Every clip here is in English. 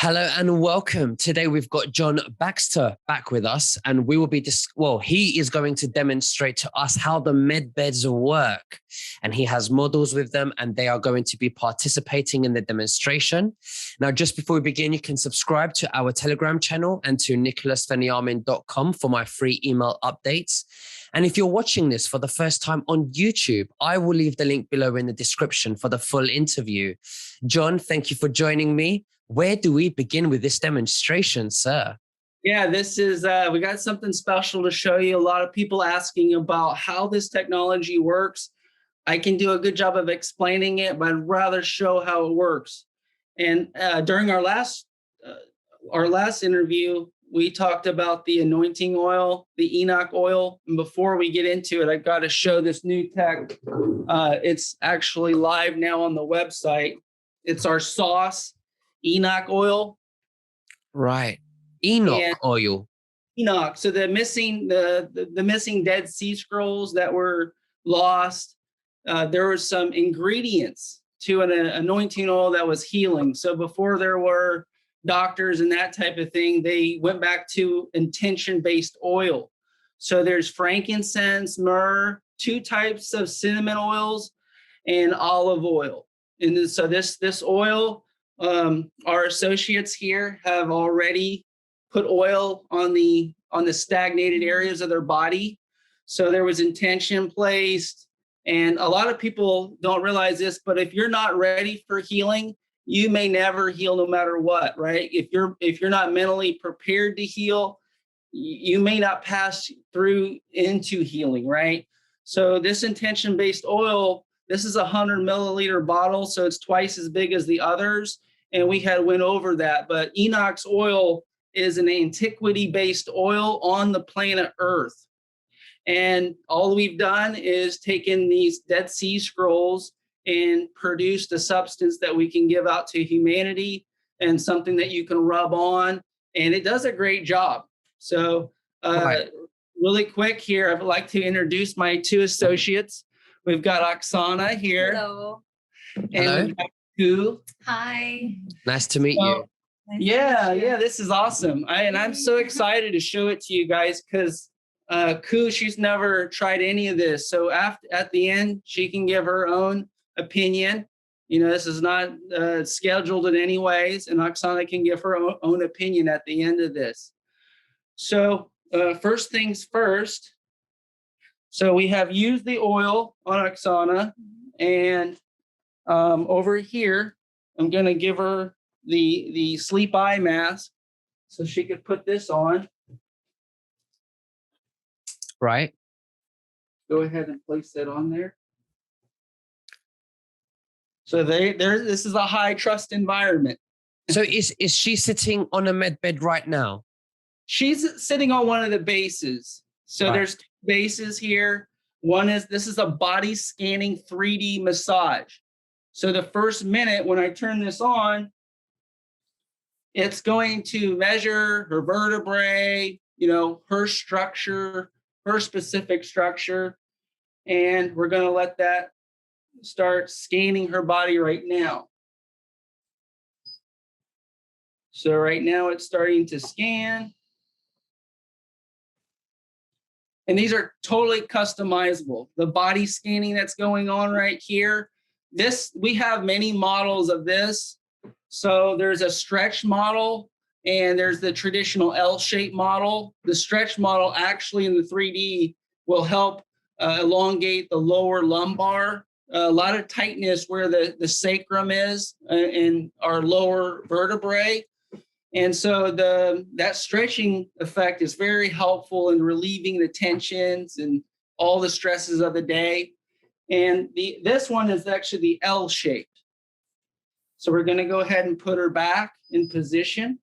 Hello and welcome. Today we've got John Baxter back with us, and we will be he is going to demonstrate to us how the med beds work. And he has models with them, and they are going to be participating in the demonstration. Now, just before we begin, you can subscribe to our Telegram channel and to nicholasveniamin.com for my free email updates. And if you're watching this for the first time on YouTube, I will leave the link below in the description for the full interview. John, thank you for joining me. Where do we begin with this demonstration, sir? Yeah, this is, we got something special to show you. A lot of people asking about how this technology works. I can do a good job of explaining it, but I'd rather show how it works. And during our last interview, we talked about the anointing oil, the Enoch oil. And before we get into it, I've got to show this new tech. It's actually live now on the website. It's our sauce. Enoch oil. Right. Enoch oil. Enoch. So the missing Dead Sea Scrolls that were lost, there were some ingredients to an anointing oil that was healing. So before there were doctors and that type of thing, they went back to intention-based oil. So there's frankincense, myrrh, 2 types of cinnamon oils, and olive oil. And so this oil, our associates here have already put oil on the stagnated areas of their body. So there was intention placed, and a lot of people don't realize this, but if you're not ready for healing, you may never heal no matter what, right? If you're not mentally prepared to heal, you may not pass through into healing, right? So this intention-based oil, this is a 100 milliliter bottle, so it's twice as big as the others. And we had went over that, but Enoch's oil is an antiquity-based oil on the planet Earth. And all we've done is taken these Dead Sea Scrolls and produced a substance that we can give out to humanity and something that you can rub on, and it does a great job. So really quick here, I'd like to introduce my 2 associates. We've got Oksana here. Hello. And Hello. we've got Ku. Hi. Nice to meet you. Yeah, this is awesome. I'm so excited to show it to you guys because Ku, she's never tried any of this. So at the end, she can give her own opinion. You know, this is not scheduled in any ways, and Oksana can give her own opinion at the end of this. So first things first. So we have used the oil on Oksana, and over here, I'm going to give her the sleep eye mask so she could put this on. Right. Go ahead and place that on there. So this is a high trust environment. So is she sitting on a med bed right now? She's sitting on one of the bases. So There's 2 bases here. This is a body scanning 3D massage. So the first minute when I turn this on, it's going to measure her vertebrae, her structure, her specific structure. And we're going to let that start scanning her body right now. So right now it's starting to scan. And these are totally customizable. The body scanning that's going on right here, we have many models of this. So there's a stretch model and there's the traditional L-shaped model. The stretch model actually in the 3D will help elongate the lower lumbar, a lot of tightness where the sacrum is in our lower vertebrae. And so that stretching effect is very helpful in relieving the tensions and all the stresses of the day. And this one is actually the L-shaped. So we're going to go ahead and put her back in position.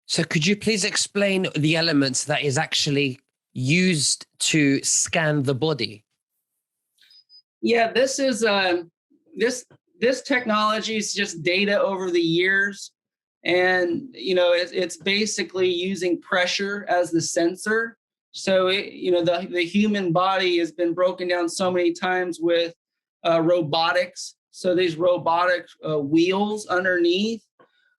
So could you please explain the elements that is actually used to scan the body? Yeah, this is this technology is just data over the years. And, it's basically using pressure as the sensor. So, the human body has been broken down so many times with robotics. So these robotic wheels underneath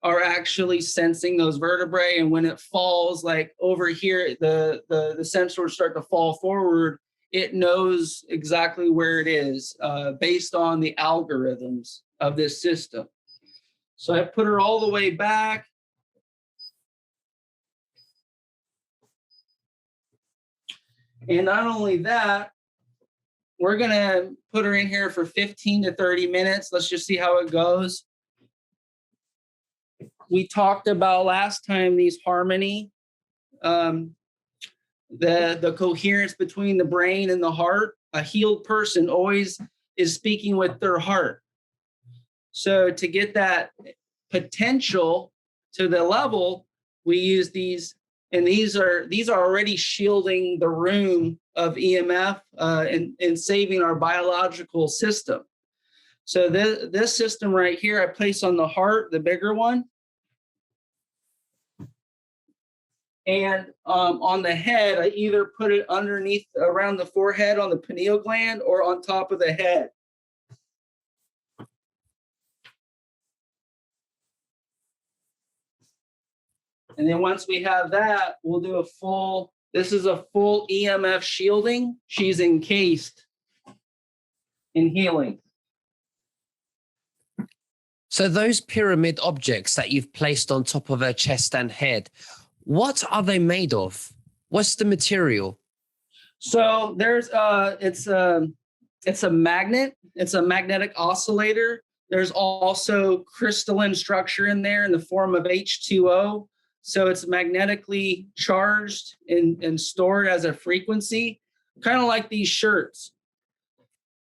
are actually sensing those vertebrae. And when it falls, like over here, the sensors start to fall forward, it knows exactly where it is based on the algorithms of this system. So I put her all the way back. And not only that, we're going to put her in here for 15 to 30 minutes. Let's just see how it goes. We talked about last time these harmony, the coherence between the brain and the heart. A healed person always is speaking with their heart. So to get that potential to the level, we use these, and these are already shielding the room of EMF and saving our biological system. So this system right here, I place on the heart, the bigger one. And on the head, I either put it underneath around the forehead on the pineal gland or on top of the head. And then once we have that, we'll do this is a full EMF shielding. She's encased in healing. So those pyramid objects that you've placed on top of her chest and head, what are they made of? What's the material? So there's it's a magnet. It's a magnetic oscillator. There's also crystalline structure in there in the form of H2O. So it's magnetically charged and stored as a frequency, kind of like these shirts.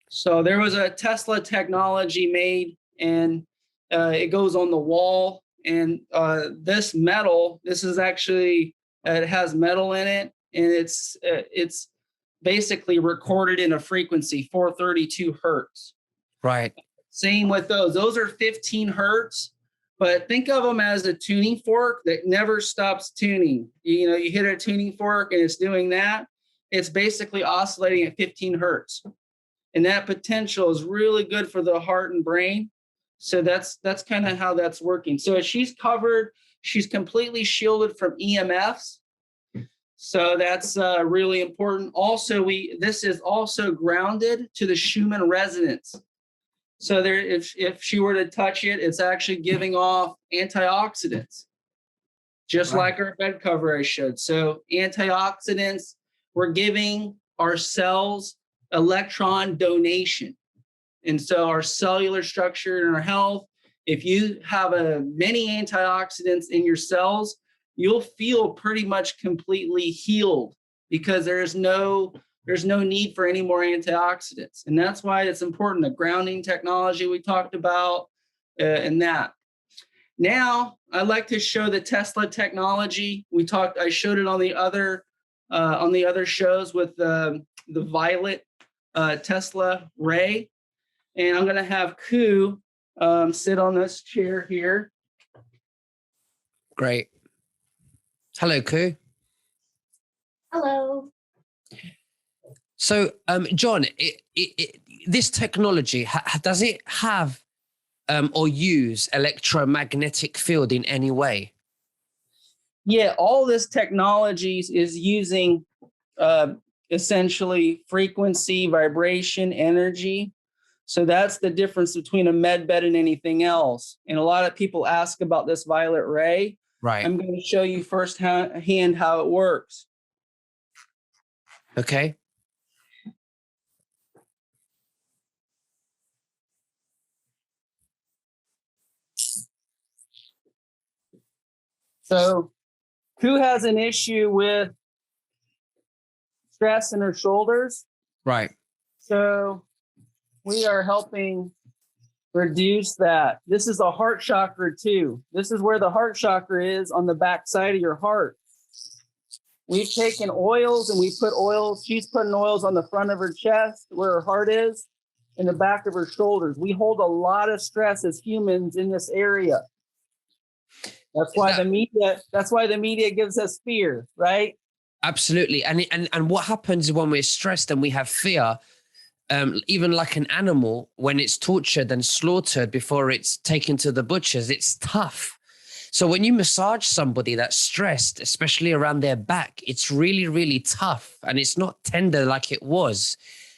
So there was a Tesla technology made, and it goes on the wall. And this metal, this is actually, it has metal in it, and it's basically recorded in a frequency, 432 hertz. Right. Same with those. Those are 15 hertz. But think of them as a tuning fork that never stops tuning. You know, you hit a tuning fork and it's doing that. It's basically oscillating at 15 hertz. And that potential is really good for the heart and brain. So that's kind of how that's working. So she's covered, she's completely shielded from EMFs. So that's really important. Also, this is also grounded to the Schumann resonance. So there, if she were to touch it, it's actually giving off antioxidants, just like our bed cover I showed. So antioxidants, we're giving our cells electron donation. And so our cellular structure and our health, if you have many antioxidants in your cells, you'll feel pretty much completely healed because there's no need for any more antioxidants. And that's why it's important, the grounding technology we talked about and that. Now, I'd like to show the Tesla technology. I showed it on the other shows with the violet Tesla ray. And I'm going to have Ku sit on this chair here. Great. Hello, Ku. Hello. So, John, this technology, does it have or use electromagnetic field in any way? Yeah, all this technology is using essentially frequency, vibration, energy. So that's the difference between a med bed and anything else. And a lot of people ask about this violet ray. Right. I'm going to show you firsthand how it works. Okay. So Ku has an issue with stress in her shoulders. Right. So we are helping reduce that. This is the heart chakra too. This is where the heart chakra is, on the back side of your heart. We've taken oils and we put oils. She's putting oils on the front of her chest where her heart is, in the back of her shoulders. We hold a lot of stress as humans in this area. That's why the media gives us fear, right? Absolutely. And what happens when we're stressed and we have fear, even like an animal, when it's tortured and slaughtered before it's taken to the butchers, it's tough. So when you massage somebody that's stressed, especially around their back, it's really, really tough and it's not tender like it was.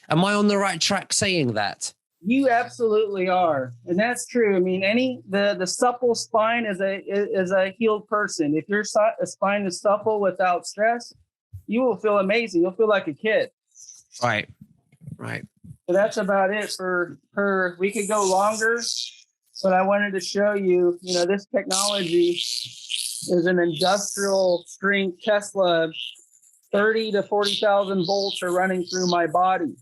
Am I on the right track saying that? You absolutely are, and that's true. I mean, the supple spine is a healed person. If your spine is supple without stress, you will feel amazing. You'll feel like a kid. Right. Right. So that's about it for her. We could go longer, but I wanted to show you, this technology is an industrial strength Tesla. 30 to 40,000 volts are running through my body.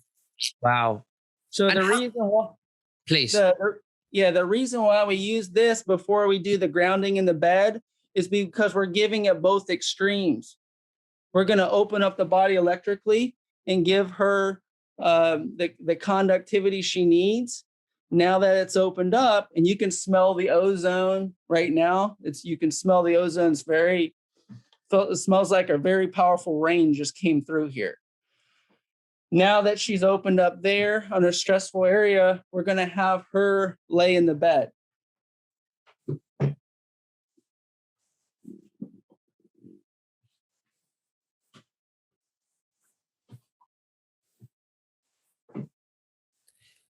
Wow. So the reason why, please. the reason why we use this before we do the grounding in the bed is because we're giving it both extremes. We're going to open up the body electrically and give her the conductivity she needs. Now that it's opened up, and you can smell the ozone right now. You can smell the ozone. It smells like a very powerful rain just came through here. Now that she's opened up there on a stressful area, we're going to have her lay in the bed.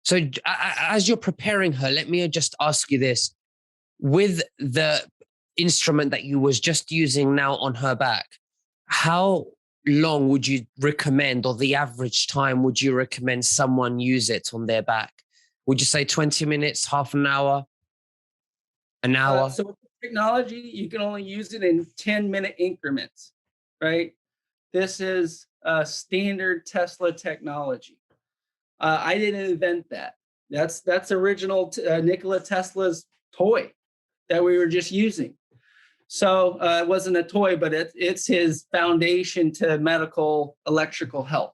So as you're preparing her, let me just ask you this. With the instrument that you was just using now on her back, how long would you recommend, or the average time would you recommend someone use it on their back? Would you say 20 minutes, half an hour, an hour? So with technology, you can only use it in 10-minute increments, right? This is standard Tesla technology. I didn't invent that. That's original Nikola Tesla's toy that we were just using. So it wasn't a toy, but it's his foundation to medical electrical health.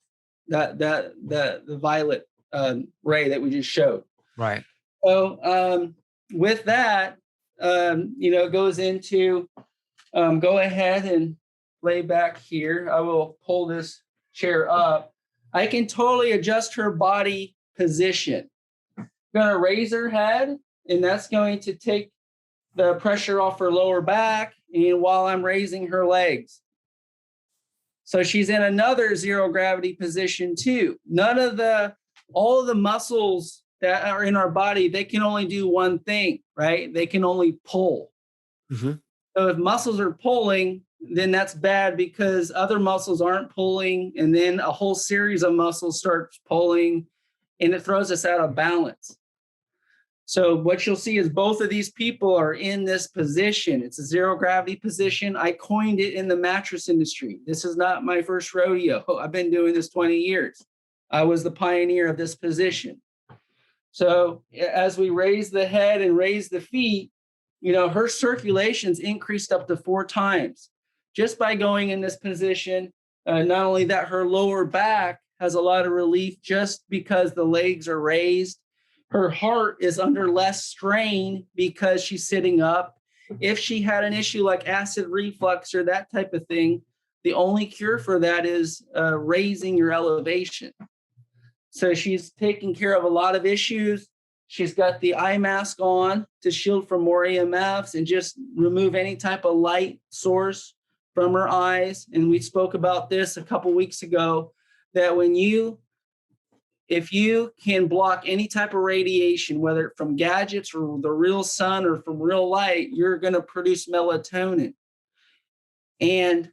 The violet ray that we just showed. Right. So with that, it goes into go ahead and lay back here. I will pull this chair up. I can totally adjust her body position. I'm going to raise her head, and that's going to take the pressure off her lower back, and while I'm raising her legs. So she's in another zero gravity position too. All of the muscles that are in our body, they can only do one thing, right? They can only pull. Mm-hmm. So if muscles are pulling, then that's bad because other muscles aren't pulling, and then a whole series of muscles starts pulling, and it throws us out of balance. So what you'll see is both of these people are in this position. It's a zero gravity position. I coined it in the mattress industry. This is not my first rodeo. I've been doing this 20 years. I was the pioneer of this position. So as we raise the head and raise the feet, her circulation's increased up to 4 times just by going in this position. Not only that, her lower back has a lot of relief just because the legs are raised. Her heart is under less strain because she's sitting up. If she had an issue like acid reflux or that type of thing, the only cure for that is raising your elevation. So she's taking care of a lot of issues. She's got the eye mask on to shield from more EMFs and just remove any type of light source from her eyes. And we spoke about this a couple weeks ago, that if you can block any type of radiation, whether from gadgets or the real sun or from real light, you're going to produce melatonin. And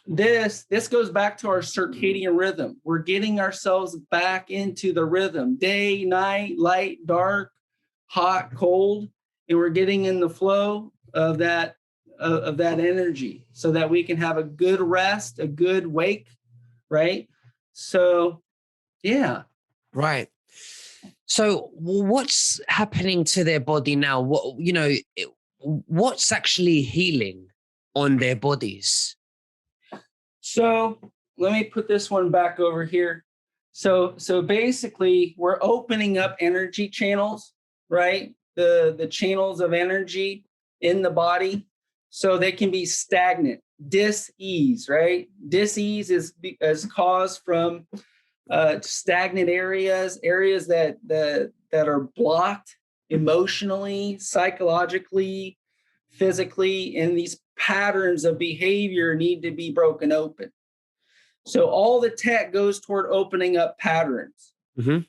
this goes back to our circadian rhythm. We're getting ourselves back into the rhythm, day, night, light, dark, hot, cold, and we're getting in the flow of that energy so that we can have a good rest, a good wake, right? So, yeah. Right. So what's happening to their body now? What's actually healing on their bodies? So let me put this one back over here. So basically we're opening up energy channels, right? The channels of energy in the body so they can be stagnant, dis-ease, right? Dis-ease is caused from stagnant areas that are blocked emotionally, psychologically, physically, and these patterns of behavior need to be broken open. So all the tech goes toward opening up patterns. And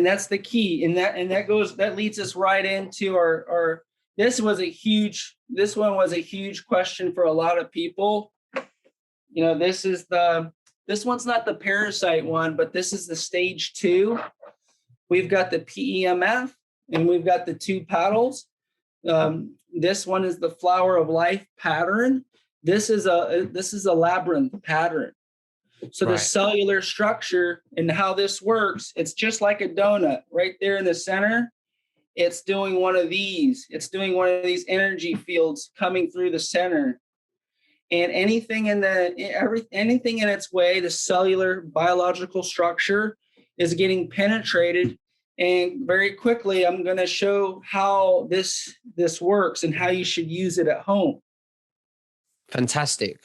that's the key. And that leads us right into our this one was a huge question for a lot of people. This one's not the parasite one, but this is the stage 2. We've got the PEMF and we've got the 2 paddles. This one is the flower of life pattern. This is a labyrinth pattern. So the cellular structure and how this works, it's just like a donut right there in the center. It's doing one of these. It's doing one of these energy fields coming through the center. And anything in its way, the cellular biological structure is getting penetrated. And very quickly, I'm going to show how this works and how you should use it at home. Fantastic.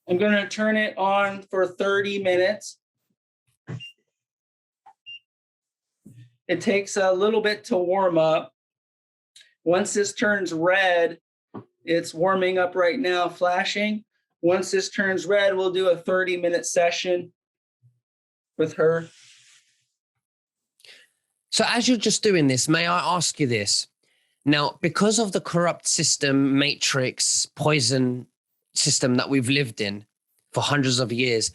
I'm going to turn it on for 30 minutes. It takes a little bit to warm up. Once this turns red, it's warming up right now, flashing. Once this turns red, we'll do a 30-minute session with her. So as you're just doing this, may I ask you this? Now, because of the corrupt system, matrix, poison system that we've lived in for hundreds of years,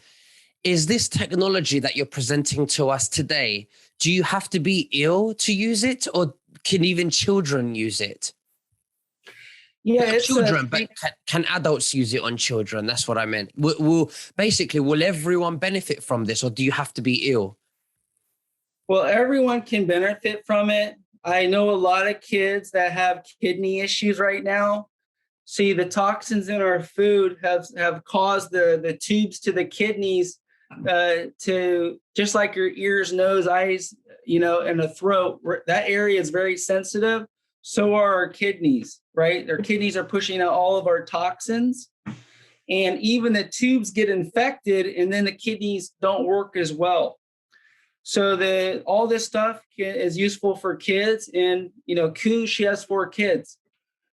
is this technology that you're presenting to us today, do you have to be ill to use it, or can even children use it? Yeah, it's children, but can adults use it on children? That's what I meant. Will everyone benefit from this, or do you have to be ill? Well, everyone can benefit from it. I know a lot of kids that have kidney issues right now. See, the toxins in our food have caused the tubes to the kidneys to, just like your ears, nose, eyes, and the throat. That area is very sensitive. So are our kidneys, right? Our kidneys are pushing out all of our toxins. And even the tubes get infected, and then the kidneys don't work as well. So all this stuff is useful for kids. And, Koo, she has 4 kids.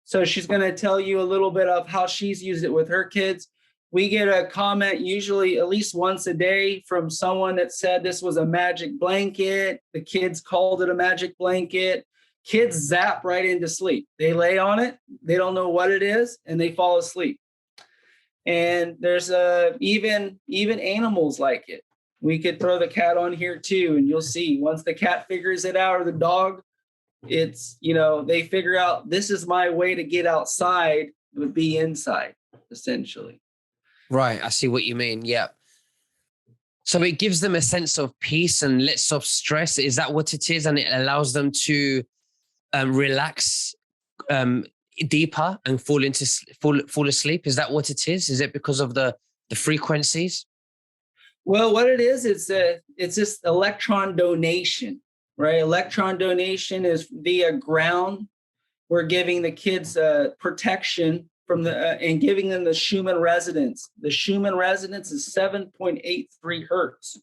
So she's going to tell you a little bit of how she's used it with her kids. We get a comment usually at least once a day from someone that said this was a magic blanket. The kids called it a magic blanket. Kids zap right into sleep. They lay on it. They don't know what it is, and they fall asleep. And there's even animals like it. We could throw the cat on here too, and you'll see once the cat figures it out, or the dog, it's, they figure out this is my way to get outside, but be inside, essentially. Right. I see what you mean. Yeah. So it gives them a sense of peace and lets off stress. Is that what it is? And it allows them to relax deeper and fall asleep. Is that what it is? Is it because of the frequencies? Well, what it is, it's just electron donation, right? Electron donation is via ground. We're giving the kids protection from and giving them the Schumann resonance. The Schumann resonance is 7.83 hertz.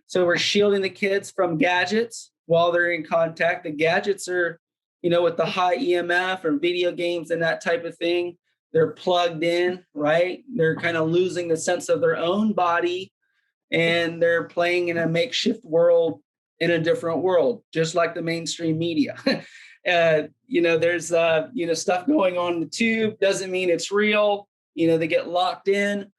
So we're shielding the kids from gadgets while they're in contact. The gadgets are, with the high EMF or video games and that type of thing, they're plugged in, right? They're kind of losing the sense of their own body, and they're playing in a makeshift world, in a different world, just like the mainstream media. There's stuff going on in the tube, doesn't mean it's real. They get locked in.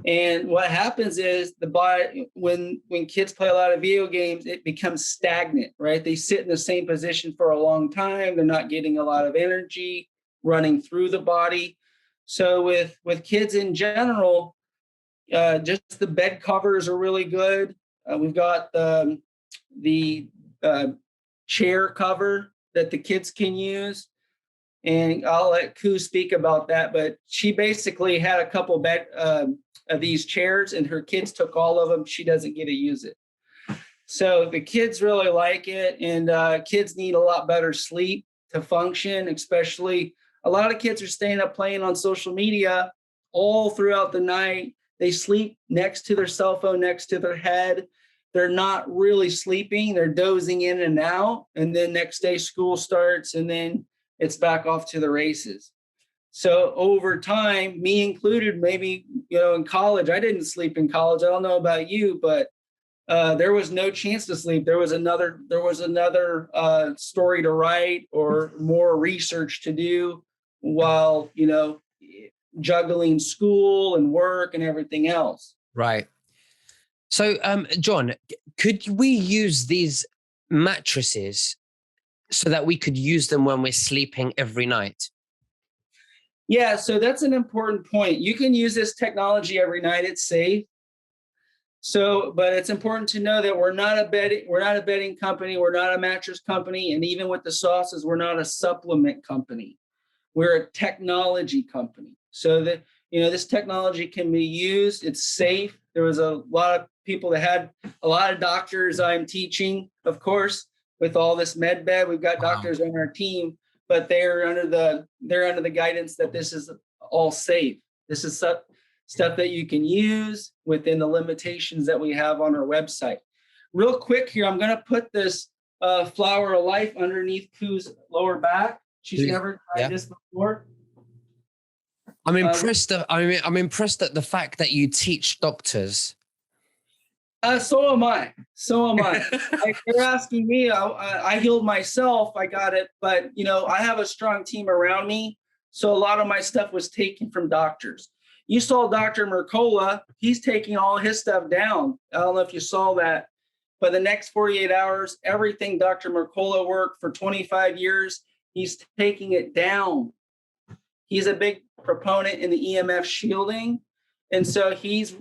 And what happens is the body, when kids play a lot of video games, it becomes stagnant, right? They sit in the same position for a long time. They're not getting a lot of energy running through the body. So with kids in general, just the bed covers are really good. We've got the chair cover that the kids can use. And I'll let Koo speak about that. But she basically had a couple of these chairs, and her kids took all of them. She doesn't get to use it. So the kids really like it, and kids need a lot better sleep to function, especially a lot of kids are staying up playing on social media all throughout the night. They sleep next to their cell phone, next to their head. They're not really sleeping. They're dozing in and out. And then next day school starts, and then it's back off to the races. So over time, me included, maybe, in college, I didn't sleep in college. I don't know about you, but there was no chance to sleep. There was another story to write or more research to do while, juggling school and work and everything else. Right. So, John, could we use these mattresses so that we could use them when we're sleeping every night? Yeah, so that's an important point. You can use this technology every night. It's safe. So, but it's important to know that we're not a bedding company, we're not a mattress company, and even with the sauces, we're not a supplement company. We're a technology company. So that this technology can be used. It's safe. There was a lot of people that had a lot of doctors I'm teaching, of course, with all this med bed. We've got doctors on our team, but they're under the guidance that this is all safe. This is stuff that you can use within the limitations that we have on our website. Real quick here, I'm going to put this Flower of Life underneath Koo's lower back. She's never tried this before. I'm impressed. I'm impressed at the fact that you teach doctors. So am I. They're asking me. I healed myself. I got it, but I have a strong team around me. So a lot of my stuff was taken from doctors. You saw Dr. Mercola. He's taking all his stuff down. I don't know if you saw that, but the next 48 hours, everything Dr. Mercola worked for 25 years, he's taking it down. He's a big proponent in the EMF shielding. And so he's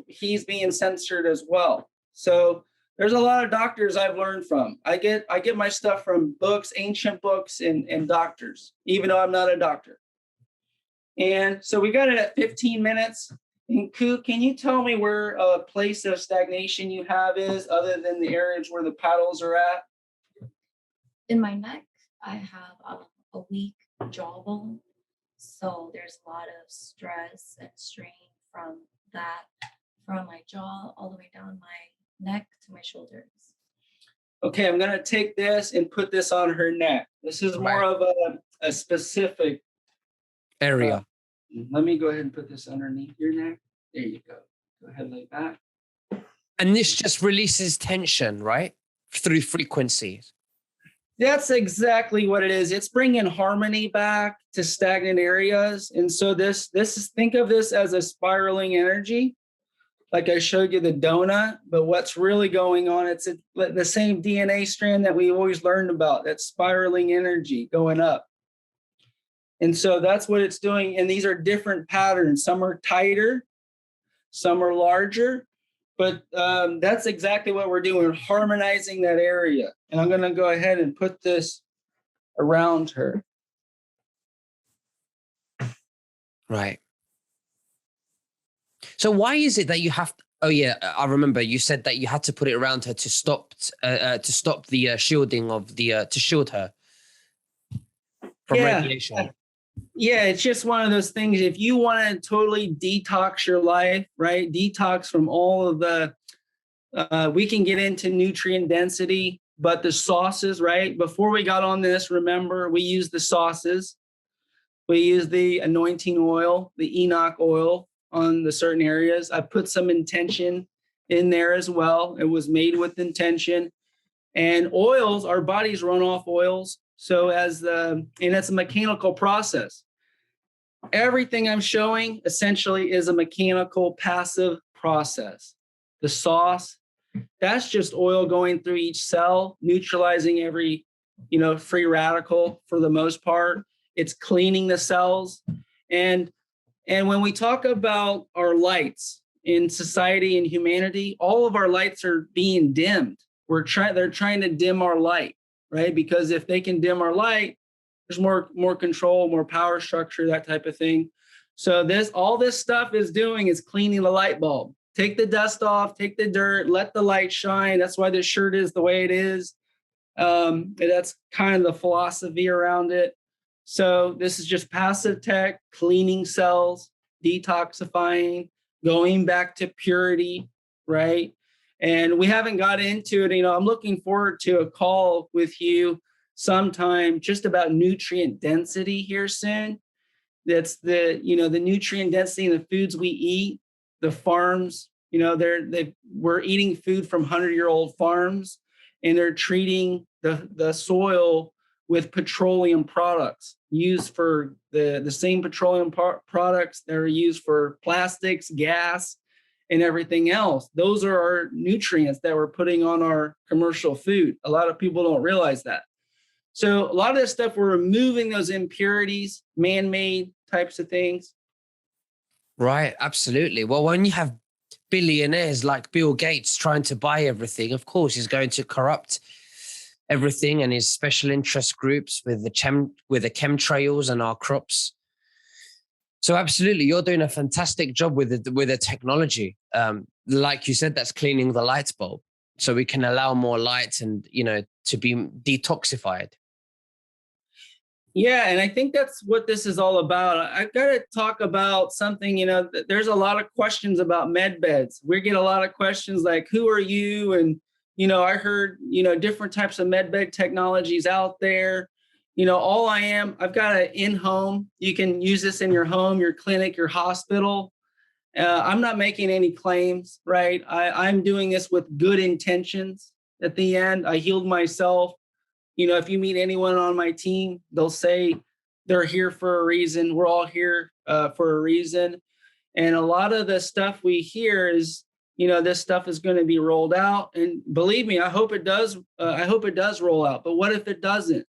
being censored as well. So there's a lot of doctors I've learned from. I get my stuff from books, ancient books, and doctors, even though I'm not a doctor. And so we got it at 15 minutes. And Koo, can you tell me where a place of stagnation you have is, other than the areas where the paddles are at? In my neck, I have a weak jawbone. So there's a lot of stress and strain from that, from my jaw all the way down my neck to my shoulders. Okay, I'm going to take this and put this on her neck. This is more of a specific area. Let me go ahead and put this underneath your neck. There you go. Go ahead like that. And this just releases tension, right? Through frequencies. That's exactly what it is. It's bringing harmony back to stagnant areas. And so this is, think of this as a spiraling energy. Like I showed you the donut, but what's really going on, it's the same DNA strand that we always learned about, that spiraling energy going up. And so that's what it's doing. And these are different patterns. Some are tighter, some are larger, but that's exactly what we're doing. We're harmonizing that area. And I'm going to go ahead and put this around her. Right. So why is it that you have to, oh yeah, I remember you said that you had to put it around her to stop the shielding of the, to shield her from radiation. Yeah, it's just one of those things. If you want to totally detox your life, right? Detox from all of the, we can get into nutrient density, but the sauces, right? Before we got on this, remember, we used the sauces. We used the anointing oil, the Enoch oil on the certain areas. I put some intention in there as well. It was made with intention. And oils, our bodies run off oils. So and it's a mechanical process. Everything I'm showing essentially is a mechanical passive process. The sauce, that's just oil going through each cell, neutralizing every, free radical for the most part. It's cleaning the cells. And when we talk about our lights in society and humanity, all of our lights are being dimmed. They're trying to dim our light, right? Because if they can dim our light, there's more control, more power structure, that type of thing. So all this stuff is doing is cleaning the light bulb. Take the dust off, take the dirt, let the light shine. That's why this shirt is the way it is. That's kind of the philosophy around it. So this is just passive tech, cleaning cells, detoxifying, going back to purity, right? And we haven't got into it. I'm looking forward to a call with you sometime just about nutrient density here soon. That's the nutrient density in the foods we eat, the farms, we're eating food from 100-year-old farms, and they're treating the soil with petroleum products used for the same petroleum products that are used for plastics, gas, and everything else. Those are our nutrients that we're putting on our commercial food. A lot of people don't realize that. So a lot of this stuff, we're removing those impurities, man-made types of things. Right, absolutely. Well, when you have billionaires like Bill Gates trying to buy everything, of course, he's going to corrupt everything and his special interest groups with the chemtrails and our crops. So absolutely, you're doing a fantastic job with the technology. Like you said, that's cleaning the light bulb, so we can allow more light and to be detoxified. Yeah, and I think that's what this is all about. I've got to talk about something, there's a lot of questions about med beds. We get a lot of questions like, who are you? And, I heard, different types of med bed technologies out there. All I am, I've got an in-home. You can use this in your home, your clinic, your hospital. I'm not making any claims, right? I'm doing this with good intentions. At the end, I healed myself. If you meet anyone on my team, they'll say they're here for a reason. We're all here for a reason. And a lot of the stuff we hear is, this stuff is going to be rolled out. And believe me, I hope it does. I hope it does roll out. But what if it doesn't?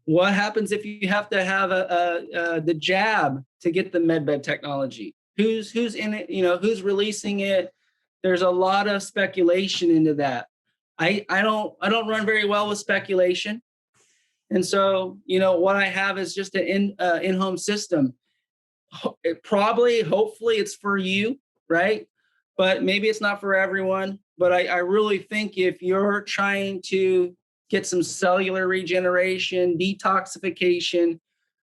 What happens if you have to have the jab to get the medbed technology? Who's in it? Who's releasing it? There's a lot of speculation into that. I don't run very well with speculation. And so, what I have is just an in-home system. Hopefully it's for you, right? But maybe it's not for everyone. But I really think if you're trying to get some cellular regeneration, detoxification,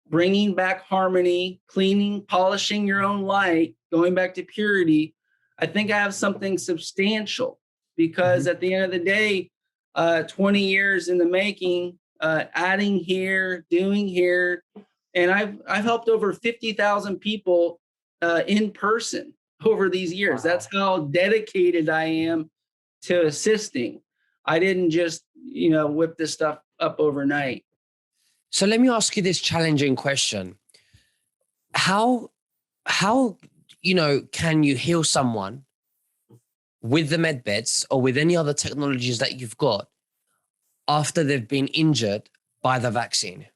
bringing back harmony, cleaning, polishing your own light, going back to purity, I think I have something substantial. Because at the end of the day, 20 years in the making, adding here, doing here, and I've helped over 50,000 people in person over these years. Wow. That's how dedicated I am to assisting. I didn't just whip this stuff up overnight. So let me ask you this challenging question: How can you heal someone with the med beds or with any other technologies that you've got after they've been injured by the vaccine?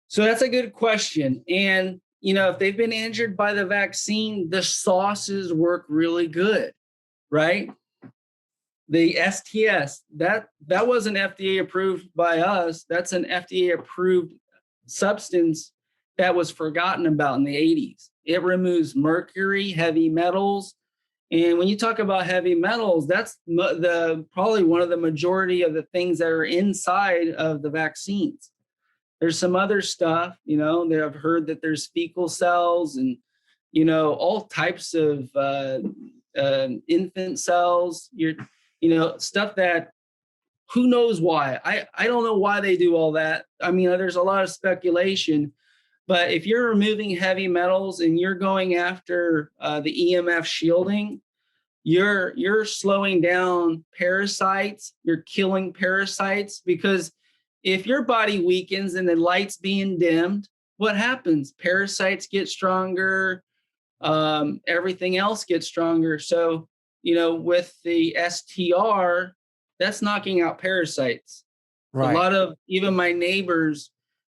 So that's a good question. And, if they've been injured by the vaccine, the sauces work really good, right? The STS, that wasn't FDA approved by us. That's an FDA approved substance that was forgotten about in the 80s. It removes mercury, heavy metals. And when you talk about heavy metals, that's probably one of the majority of the things that are inside of the vaccines. There's some other stuff, that I've heard that there's fecal cells and, all types of infant cells, stuff that who knows why. I don't know why they do all that. I mean, there's a lot of speculation. But if you're removing heavy metals and you're going after the EMF shielding, you're slowing down parasites. You're killing parasites, because if your body weakens and the light's being dimmed, what happens? Parasites get stronger. Everything else gets stronger. So, with the STR, that's knocking out parasites. Right. A lot of even my neighbors,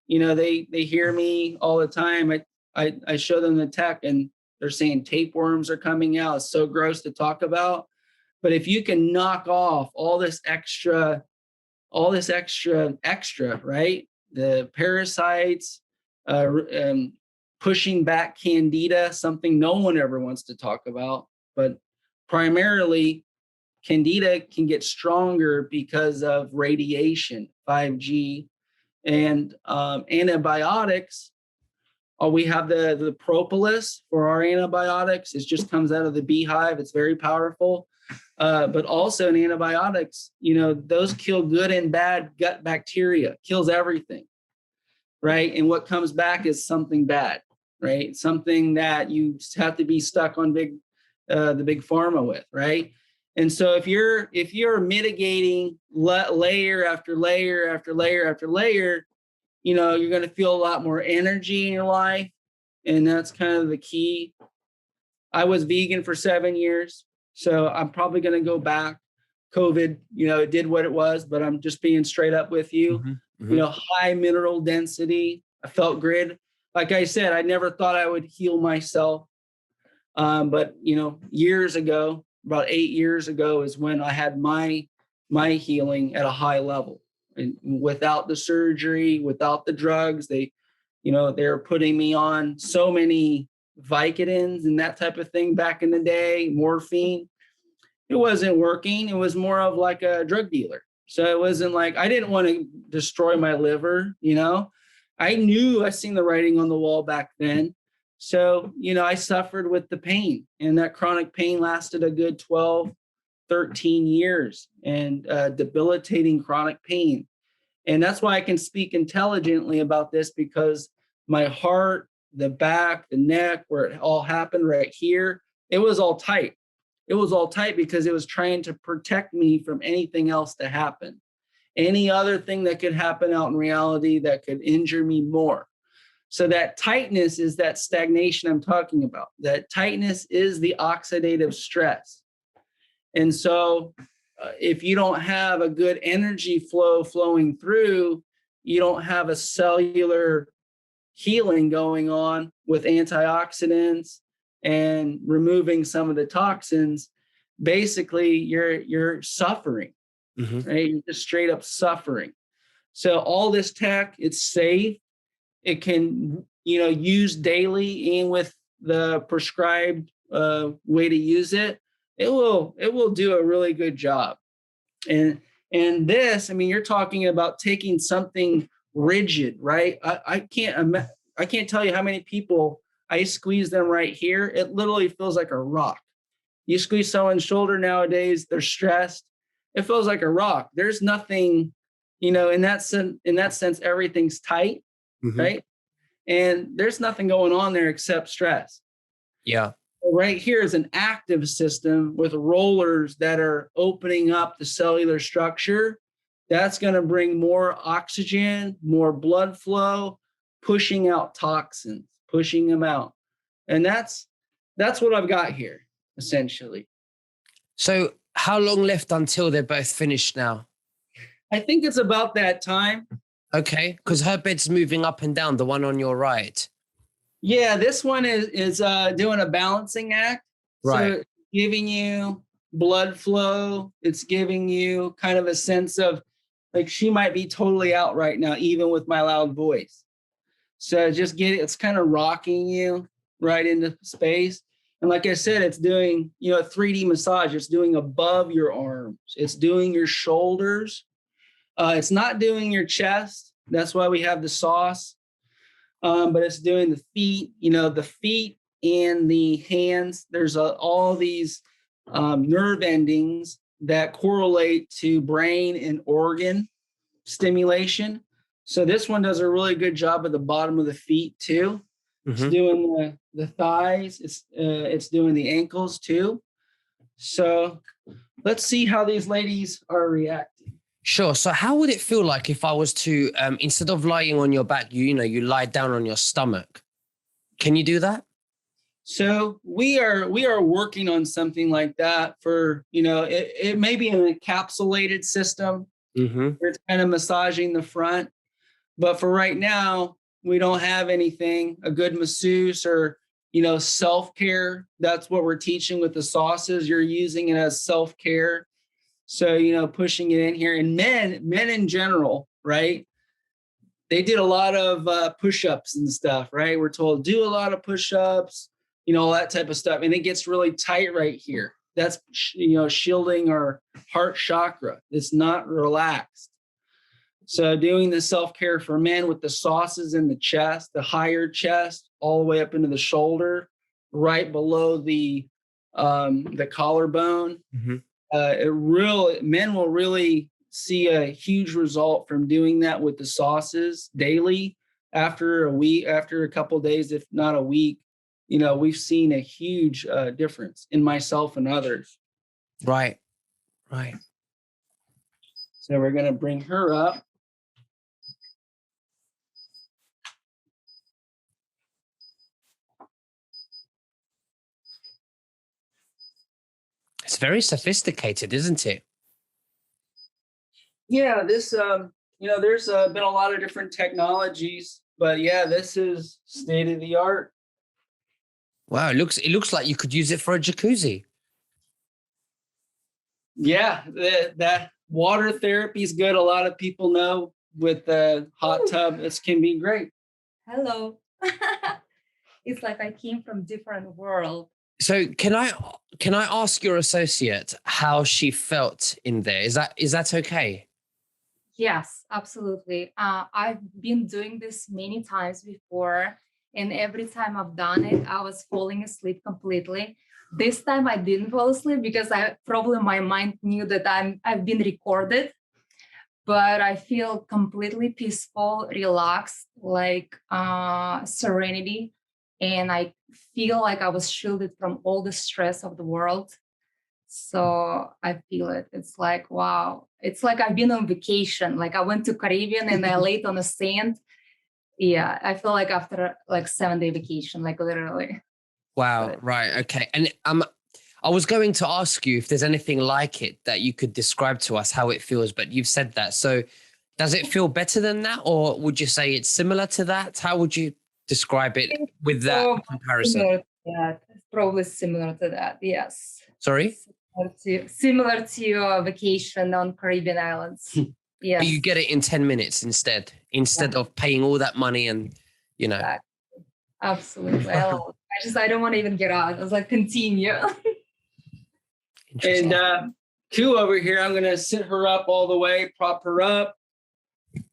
they hear me all the time. I show them the tech and they're saying tapeworms are coming out. It's so gross to talk about. But if you can knock off all this extra, right? The parasites, pushing back candida, something no one ever wants to talk about. But primarily, candida can get stronger because of radiation, 5G, and antibiotics. We have the propolis for our antibiotics. It just comes out of the beehive. It's very powerful. But also in antibiotics, those kill good and bad gut bacteria, kills everything, right? And what comes back is something bad, right? Something that you have to be stuck on the big pharma with, right? And so if you're mitigating layer after layer after layer after layer, you're going to feel a lot more energy in your life. And that's kind of the key. I was vegan for 7 years, so I'm probably going to go back. COVID, it did what it was, but I'm just being straight up with you. High mineral density. I felt great. Like I said, I never thought I would heal myself. But years ago, about 8 years ago, is when I had my healing at a high level, and without the surgery, without the drugs. They're putting me on so many Vicodins and that type of thing back in the day, morphine. It wasn't working. It was more of like a drug dealer. So it wasn't like, I didn't want to destroy my liver. I seen the writing on the wall back then. So, I suffered with the pain, and that chronic pain lasted a good 12, 13 years, and debilitating chronic pain. And that's why I can speak intelligently about this, because my heart, the back, the neck, where it all happened right here, it was all tight. It was all tight because it was trying to protect me from anything else to happen. Any other thing that could happen out in reality that could injure me more. So that tightness is that stagnation I'm talking about. That tightness is the oxidative stress. And so if you don't have a good energy flow flowing through, you don't have a cellular healing going on with antioxidants and removing some of the toxins. Basically, you're suffering, right? You're just straight up suffering. So all this tech, it's safe. It can, use daily, and with the prescribed way to use it, it will do a really good job. And this, you're talking about taking something rigid, right? I can't tell you how many people I squeeze them right here. It literally feels like a rock. You squeeze someone's shoulder nowadays, they're stressed. It feels like a rock. There's nothing, in that sense, everything's tight. Right. And there's nothing going on there except stress. Yeah. Right here is an active system with rollers that are opening up the cellular structure. That's going to bring more oxygen, more blood flow, pushing out toxins, pushing them out. And that's what I've got here, essentially. So how long left until they're both finished now? I think it's about that time. Okay, because her bed's moving up and down, the one on your right. Yeah, this one is doing a balancing act. Right. So giving you blood flow. It's giving you kind of a sense of, like, she might be totally out right now, even with my loud voice. So it's kind of rocking you right into space. And like I said, it's doing, a 3D massage. It's doing above your arms. It's doing your shoulders. It's not doing your chest. That's why we have the sauce. But it's doing the feet, the feet and the hands. There's all these nerve endings that correlate to brain and organ stimulation. So this one does a really good job at the bottom of the feet too. It's doing the thighs. It's doing the ankles too. So let's see how these ladies are reacting. Sure. So how would it feel like if I was to, instead of lying on your back, you lie down on your stomach? Can you do that? So we are working on something like that for, it may be an encapsulated system. Where it's kind of massaging the front. But for right now, we don't have anything, a good masseuse or, self-care. That's what we're teaching with the sauces. You're using it as self-care. So, pushing it in here. And men in general, right? They did a lot of push-ups and stuff, right? We're told do a lot of push-ups, all that type of stuff. And it gets really tight right here. That's, shielding our heart chakra. It's not relaxed. So doing the self-care for men with the sauces in the chest, the higher chest, all the way up into the shoulder, right below the collarbone. Men will really see a huge result from doing that with the sauces daily. After a week, after a couple of days, if not a week, we've seen a huge difference in myself and others. Right. Right. So we're going to bring her up. It's very sophisticated, isn't it? Yeah, this, there's been a lot of different technologies, but yeah, this is state of the art. Wow, it looks like you could use it for a jacuzzi. Yeah, that water therapy is good. A lot of people know with the hot tub, this can be great. Hello. It's like I came from different world. So can I ask your associate how she felt in there? Is that okay? Yes, absolutely. I've been doing this many times before, and every time I've done it, I was falling asleep completely. This time I didn't fall asleep because my mind knew that I've been recorded, but I feel completely peaceful, relaxed, like serenity, and I feel like I was shielded from all the stress of the world. So I feel it. It's like, wow. It's like I've been on vacation. Like I went to Caribbean and I laid on the sand. Yeah, I feel like after like 7-day vacation, like literally. Wow, But right, okay. And I was going to ask you if there's anything like it that you could describe to us how it feels, but you've said that. So does it feel better than that, or would you say it's similar to that? How would you describe it it's with that so comparison? similar to that. It's probably similar to that. Yes. Sorry? Similar to your vacation on Caribbean islands. But you Yes. get it in 10 minutes instead Yeah, of paying all that money and, you know. exactly. Absolutely. I don't want to even get out. I was like, continue. Interesting. And Koo over here, I'm going to sit her up all the way, prop her up.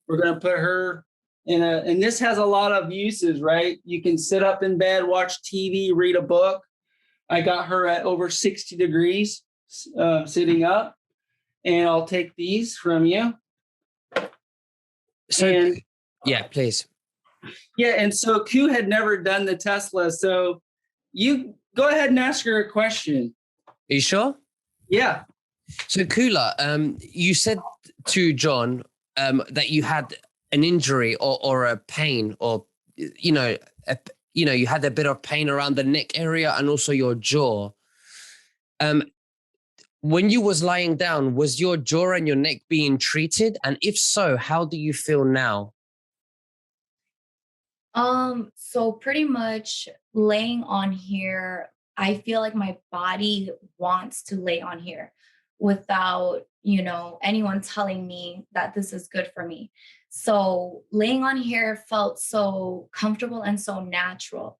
We're going to put her and this has a lot of uses, right? You can sit up in bed, watch TV, read a book. I got her at over 60 degrees sitting up, and I'll take these from you. So, And yeah, please. yeah, and so Koo had never done the Tesla, so you go ahead and ask her a question. Are you sure? Yeah. So, Kula, you said to John that you had an injury or a pain, or you had a bit of pain around the neck area and also your jaw. When you was lying down, was your jaw and your neck being treated? And if so, how do you feel now? So pretty much laying on here, I feel like my body wants to lay on here without, anyone telling me that this is good for me. So laying on here felt so comfortable and so natural.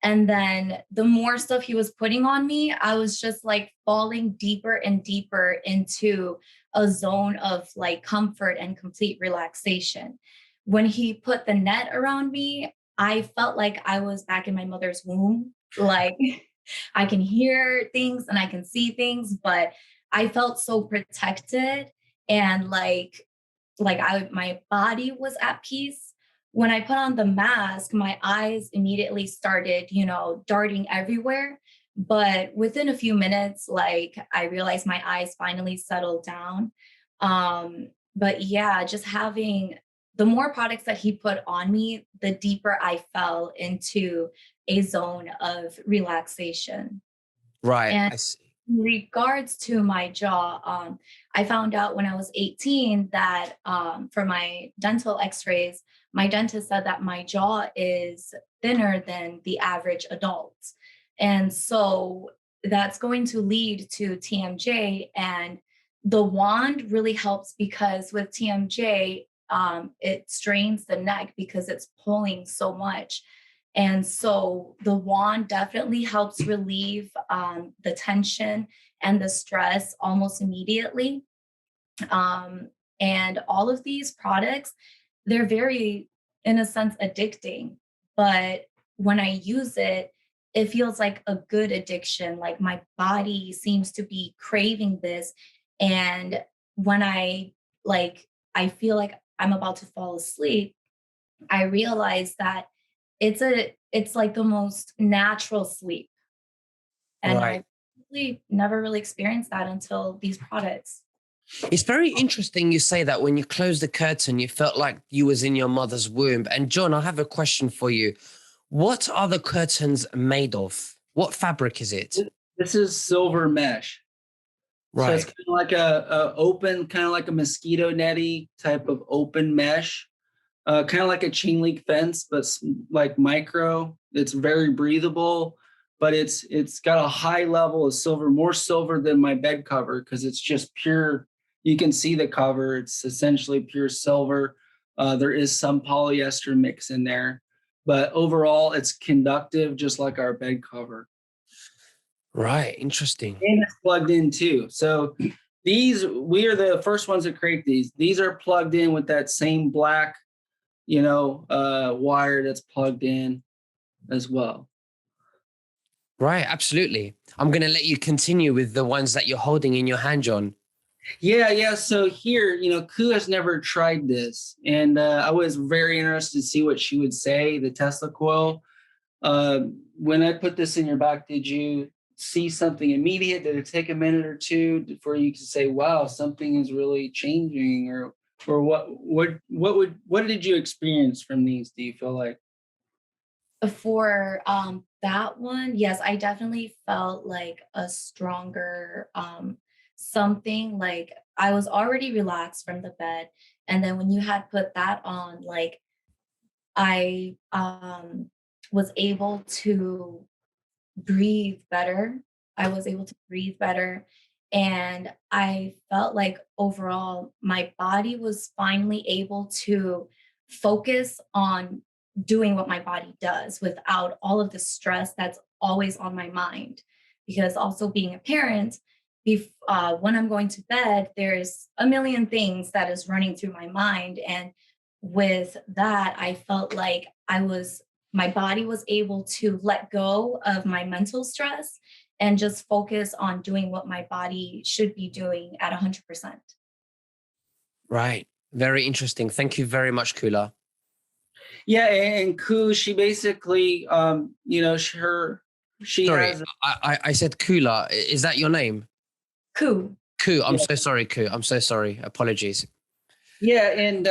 And then the more stuff he was putting on me, I was just like falling deeper and deeper into a zone of like comfort and complete relaxation. When he put the net around me, I felt like I was back in my mother's womb. Like I can hear things and I can see things, but I felt so protected and my body was at peace. When I put on the mask, my eyes immediately started, darting everywhere. But within a few minutes, like I realized my eyes finally settled down. But yeah, just having the more products that he put on me, the deeper I fell into a zone of relaxation. Right. And I see. in regards to my jaw, I found out when I was 18 that for my dental x-rays, my dentist said that my jaw is thinner than the average adult. And so that's going to lead to TMJ. And the wand really helps because with TMJ, it strains the neck because it's pulling so much. And so the wand definitely helps relieve the tension and the stress almost immediately. And all of these products, they're very, in a sense, addicting. But when I use it, it feels like a good addiction. Like my body seems to be craving this. And when like, I feel like I'm about to fall asleep, I realize that it's like the most natural sleep. And Right. I really never really experienced that until these products. It's very interesting you say that when you closed the curtain, you felt like you was in your mother's womb. And John, I have a question for you. What are the curtains made of? What fabric is it? This is silver mesh. So it's Right. kind of like a open, kind of like a mosquito netty type of open mesh, kind of like a chain link fence, but like micro. It's very breathable, but it's got a high level of silver, more silver than my bed cover because it's just pure. You can see the cover; it's essentially pure silver. There is some polyester mix in there, but overall, it's conductive, just like our bed cover. Right. Interesting. And it's plugged in too. So we are the first ones to create these. These are plugged in with that same black, wire that's plugged in as well. Right. Absolutely. I'm going to let you continue with the ones that you're holding in your hand, John. Yeah. So here, Ku has never tried this, and I was very interested to see what she would say. The Tesla coil. When I put this in your back, did you see something immediate? Did it take a minute or two before you could say, "Wow, something is really changing," or what did you experience from these? Do you feel like? For that one, yes, I definitely felt like a stronger something. Like I was already relaxed from the bed, and then when you had put that on, like I was able to breathe better. I was able to breathe better. And I felt like overall, my body was finally able to focus on doing what my body does without all of the stress that's always on my mind. Because also being a parent, when I'm going to bed, there's a million things that is running through my mind. And with that, I felt like my body was able to let go of my mental stress and just focus on doing what my body should be doing at 100%. Right. Very interesting. Thank you very much, Kula. Yeah, and Ku, she basically, she Sorry, has. I said Kula. Is that your name? Cool. Ku. I'm Yeah, so sorry, Ku. I'm so sorry. Apologies. yeah, and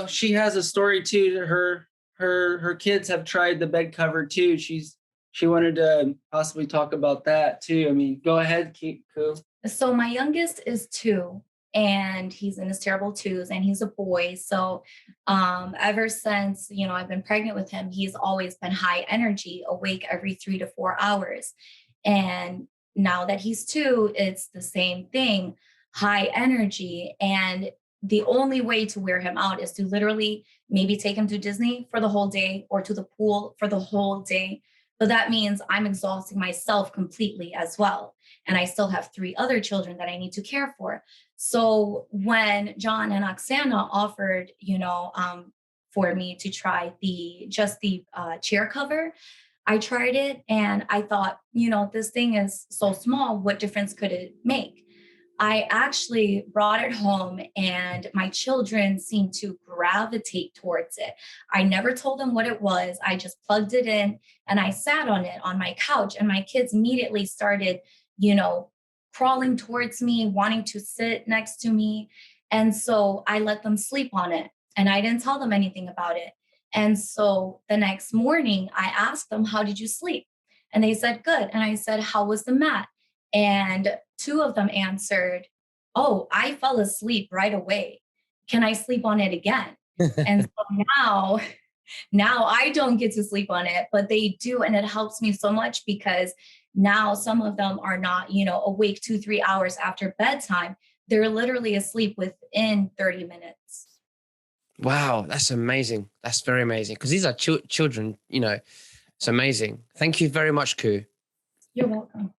she has a story too. Her kids have tried the bed cover too. She wanted to possibly talk about that too. I mean, go ahead, Ku. So my youngest is 2 and he's in his terrible twos and he's a boy. So ever since, I've been pregnant with him, he's always been high energy, awake every 3 to 4 hours. And now that he's 2, it's the same thing, high energy. And the only way to wear him out is to literally maybe take him to Disney for the whole day or to the pool for the whole day. But that means I'm exhausting myself completely as well, and I still have 3 other children that I need to care for. So when John and Oksana offered, for me to try the chair cover, I tried it and I thought, this thing is so small. What difference could it make? I actually brought it home and my children seemed to gravitate towards it. I never told them what it was. I just plugged it in and I sat on it on my couch, and my kids immediately started, you know, crawling towards me, wanting to sit next to me. And so I let them sleep on it and I didn't tell them anything about it. And so the next morning, I asked them, "How did you sleep?" And they said, "Good." And I said, "How was the mat?" And 2 of them answered, "Oh, I fell asleep right away. Can I sleep on it again?" And so now I don't get to sleep on it, but they do. And it helps me so much because now some of them are not, awake 2, 3 hours after bedtime. They're literally asleep within 30 minutes. Wow, that's amazing. That's very amazing because these are children. It's amazing. Thank you very much, Ku. You're welcome.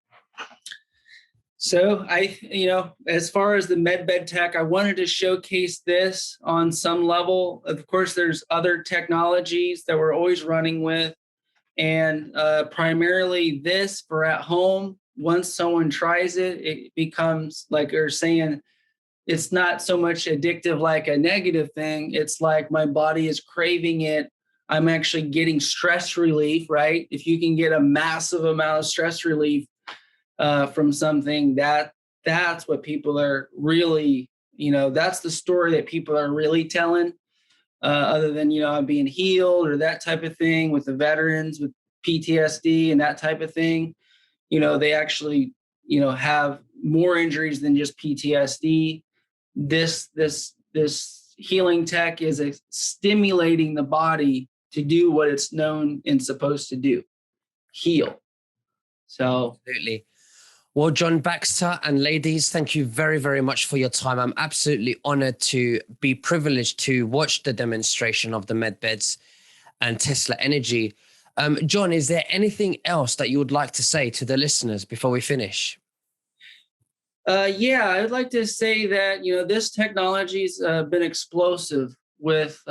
So as far as the med bed tech, I wanted to showcase this on some level. Of course, there's other technologies that we're always running with. And primarily this for at home. Once someone tries it, it becomes like they're saying, it's not so much addictive like a negative thing. It's like my body is craving it. I'm actually getting stress relief, right? If you can get a massive amount of stress relief from something, that's what people are really, that's the story that people are really telling. Other than I'm being healed or that type of thing with the veterans with PTSD and that type of thing. They actually have more injuries than just PTSD. This healing tech is stimulating the body to do what it's known and supposed to do, heal. So Absolutely. Well, John Baxter and ladies, thank you very, very much for your time. I'm absolutely honored to be privileged to watch the demonstration of the med beds and Tesla Energy. John, is there anything else that you would like to say to the listeners before we finish? Yeah, I'd like to say that, this technology's been explosive with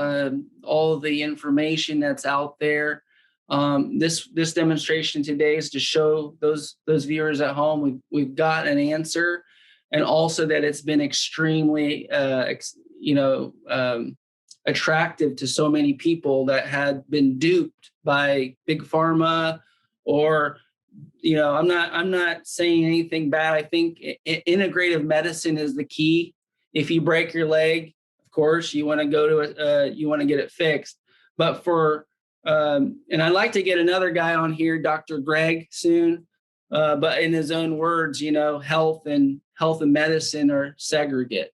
all the information that's out there. This demonstration today is to show those viewers at home we've got an answer, and also that it's been extremely attractive to so many people that had been duped by big pharma. Or I'm not saying anything bad. I think integrative medicine is the key. If you break your leg, of course you want to go to you want to get it fixed. But and I'd like to get another guy on here, Dr. Greg, soon. But in his own words, health and medicine are segregate.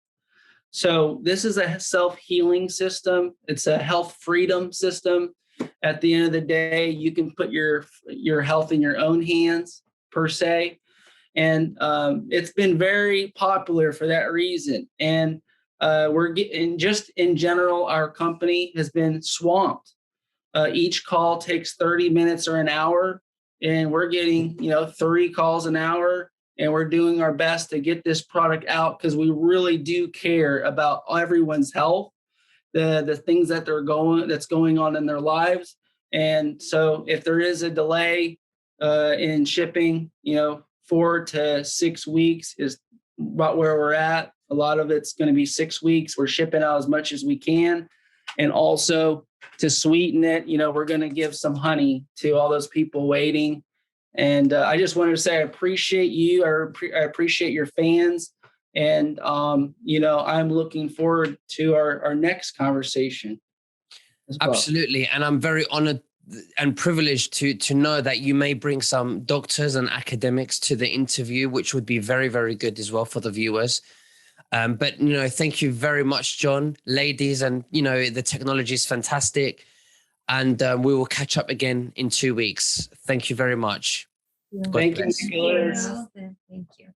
So this is a self-healing system. It's a health freedom system. At the end of the day, you can put your health in your own hands, per se. And it's been very popular for that reason. And we're getting, just in general, our company has been swamped. Each call takes 30 minutes or an hour, and we're getting 3 calls an hour. And we're doing our best to get this product out because we really do care about everyone's health, the things that's going on in their lives. And so if there is a delay in shipping, 4 to 6 weeks is about where we're at. A lot of it's going to be 6 weeks. We're shipping out as much as we can. And also to sweeten it, we're going to give some honey to all those people waiting. And I just wanted to say I appreciate you. I appreciate your fans. And, I'm looking forward to our next conversation as well. Absolutely. And I'm very honored and privileged to know that you may bring some doctors and academics to the interview, which would be very, very good as well for the viewers. But, thank you very much, John, ladies. And, the technology is fantastic. And we will catch up again in 2 weeks. Thank you very much. Thank you. Thank you.